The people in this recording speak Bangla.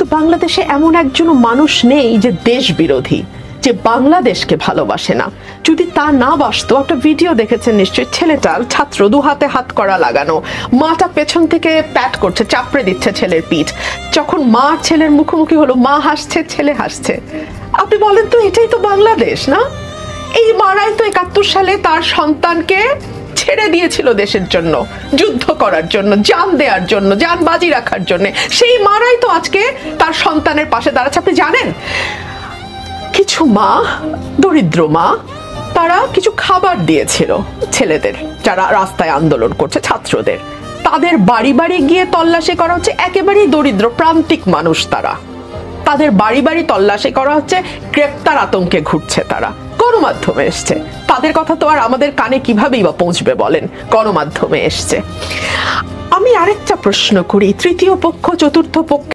কিন্তু বাংলাদেশে এমন একজন মানুষ নেই যে দেশ বিরোধী, যে বাংলাদেশকে ভালোবাসে না। যদি তা না বাসতো, একটা ভিডিও দেখেছেন নিশ্চয়ই, ছেলেটার ছাত্র দু হাতে হাত করা লাগানো, মাটা পেছন থেকে প্যাট করছে, চাপড়ে দিচ্ছে ছেলের পিঠ। যখন মা ছেলের মুখোমুখি হলো, মা হাসছে, ছেলে হাসছে। আপনি বলেন তো, এটাই তো বাংলাদেশ না? এই মারাই তো 71 সালে তার সন্তানকে ছেড়ে দিয়েছিল দেশের জন্য, যুদ্ধ করার জন্য, জান দেওয়ার জন্য, জান বাজি রাখার জন্য। সেই মারাই তো আজকে তার সন্তানের পাশে দাঁড়াচ্ছে। আপনি জানেন, কিছু মা, দরিদ্র মা, তারা কিছু খাবার দিয়েছিল ছেলেদের যারা রাস্তায় আন্দোলন করছে, ছাত্রদের। তাদের বাড়ি বাড়ি গিয়ে তল্লাশি করা হচ্ছে, একেবারেই দরিদ্র প্রান্তিক মানুষ তারা। তাদের বাড়ি বাড়ি তল্লাশি করা হচ্ছে, গ্রেপ্তার আতঙ্কে ঘুরছে তারা। গণমাধ্যমে এসছে, তাদের কথা তো আর আমাদের কানে কিভাবেই বা পৌঁছবে বলেন, গণমাধ্যমে এসছে। আমি আরেকটা প্রশ্ন করি, তৃতীয় পক্ষ, চতুর্থ পক্ষ